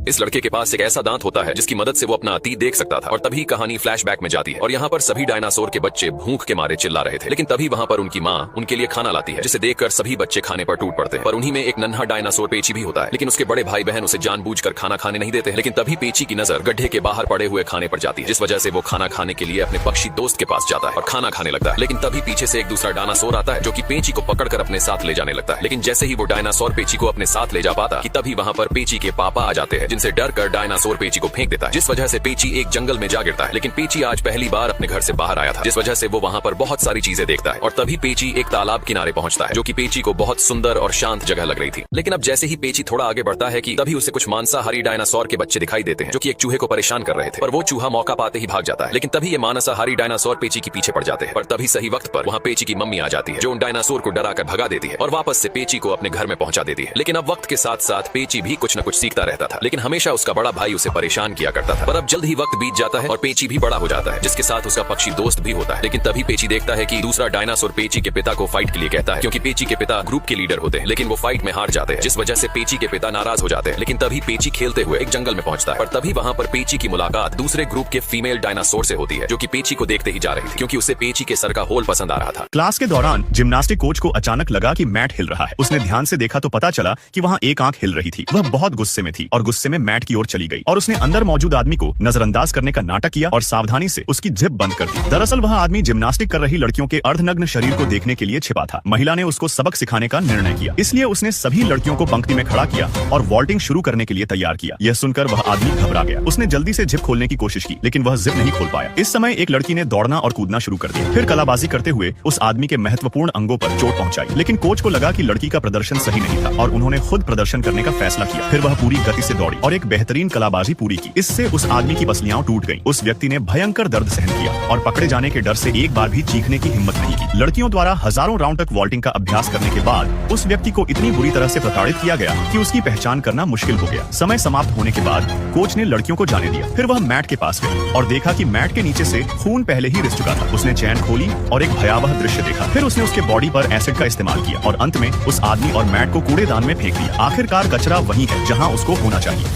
इस लड़के के पास एक ऐसा दांत होता है जिसकी मदद से वो अपना अतीत देख सकता था। और तभी कहानी फ्लैशबैक में जाती है और यहाँ पर सभी डायनासोर के बच्चे भूख के मारे चिल्ला रहे थे। लेकिन तभी वहाँ पर उनकी माँ उनके लिए खाना लाती है, जिसे देखकर सभी बच्चे खाने पर टूट पड़ते हैं। पर उन्हीं में एक नन्हा डायनासोर पेची भी होता है, लेकिन उसके बड़े भाई बहन उसे जानबूझकर खाना खाने नहीं देते हैं। लेकिन तभी पेची की नजर गड्ढे के बाहर पड़े हुए खाने पर जाती है, जिस वजह से वो खाना खाने के लिए अपने पक्षी दोस्त के पास जाता है और खाना खाने लगता है। लेकिन तभी पीछे से एक दूसरा डायनासोर आता है जो कि पेची को पकड़कर अपने साथ ले जाने लगता है। लेकिन जैसे ही वो डायनासोर पेची को अपने साथ ले जा पाता कि तभी वहाँ पर पेची के पापा आ जाते हैं, जिनसे डर कर डायनासोर पेची को फेंक देता है, जिस वजह से पेची एक जंगल में जा गिरता है। लेकिन पेची आज पहली बार अपने घर से बाहर आया था, जिस वजह से वो वहाँ पर बहुत सारी चीजें देखता है। और तभी पेची एक तालाब किनारे पहुंचता है, जो कि पेची को बहुत सुंदर और शांत जगह लग रही थी। लेकिन अब जैसे ही पेची थोड़ा आगे बढ़ता है कि तभी उसे कुछ मांसाहारी डायनासोर के बच्चे दिखाई देते हैं, जो कि एक चूहे को परेशान कर रहे थे। पर वो चूहा मौका पाते ही भाग जाता है। लेकिन तभी ये मांसाहारी डायनासोर पेची के पीछे पड़ जाते हैं। पर तभी सही वक्त पर वहाँ पेची की मम्मी आ जाती है, जो उन डायनासोर को डरा कर भगा देती है और वापस से पेची को अपने घर में पहुंचा देती है। लेकिन अब वक्त के साथ साथ पेची भी कुछ न कुछ सीखता रहता था, लेकिन हमेशा उसका बड़ा भाई उसे परेशान किया करता था। पर अब जल्द ही वक्त बीत जाता है और पेची भी बड़ा हो जाता है, जिसके साथ उसका पक्षी दोस्त भी होता है। लेकिन तभी पेची देखता है कि दूसरा डायनासोर पेची के पिता को फाइट के लिए कहता है, क्योंकि पेची के पिता ग्रुप के लीडर होते हैं। लेकिन वो फाइट में हार जाते हैं, जिस वजह से पेची के पिता नाराज हो जाते हैं। लेकिन तभी पेची खेलते हुए एक जंगल में पहुंचता है। पर तभी वहाँ पर पेची की मुलाकात दूसरे ग्रुप के फीमेल डायनासोर से होती है, जो कि पेची को देखते ही जा रही थी, क्योंकि उसे पेची के सर का होल पसंद आ रहा था। क्लास के दौरान जिम्नास्टिक कोच को अचानक लगा कि मैट हिल रहा है। उसने ध्यान से देखा तो पता चला कि वहाँ एक आंख हिल रही थी। वह बहुत गुस्से में थी और गुस्से में मैट की ओर चली गई और उसने अंदर मौजूद आदमी को नजरअंदाज करने का नाटक किया और सावधानी से उसकी जिप बंद कर दी। दरअसल वह आदमी जिम्नास्टिक कर रही लड़कियों के अर्धनग्न शरीर को देखने के लिए छिपा था। महिला ने उसको सबक सिखाने का निर्णय किया, इसलिए उसने सभी लड़कियों को पंक्ति में खड़ा किया और वॉल्टिंग शुरू करने के लिए तैयार किया। यह सुनकर वह आदमी घबरा गया। उसने जल्दी से जिप खोलने की कोशिश की, लेकिन वह जिप नहीं खोल पाया। इस समय एक लड़की ने दौड़ना और कूदना शुरू कर दिया, फिर कलाबाजी करते हुए उस आदमी के महत्वपूर्ण अंगों पर चोट पहुंचाई। लेकिन कोच को लगा कि लड़की का प्रदर्शन सही नहीं था और उन्होंने खुद प्रदर्शन करने का फैसला किया। फिर वह पूरी गति से दौड़ी और एक बेहतरीन कलाबाजी पूरी की। इससे उस आदमी की पसलियां टूट गईं। उस व्यक्ति ने भयंकर दर्द सहन किया और पकड़े जाने के डर से एक बार भी चीखने की हिम्मत नहीं की। लड़कियों द्वारा हजारों राउंड तक वॉल्टिंग का अभ्यास करने के बाद उस व्यक्ति को इतनी बुरी तरह से प्रताड़ित किया गया कि उसकी पहचान करना मुश्किल हो गया। समय समाप्त होने के बाद कोच ने लड़कियों को जाने दिया। फिर वह मैट के पास गई और देखा कि मैट के नीचे से खून पहले ही रिस चुका था। उसने चैन खोली और एक भयावह दृश्य देखा। फिर उसने उसके बॉडी पर एसिड का इस्तेमाल किया और अंत में उस आदमी और मैट को कूड़ेदान में फेंक दिया। आखिरकार कचरा वही है जहाँ उसको होना चाहिए।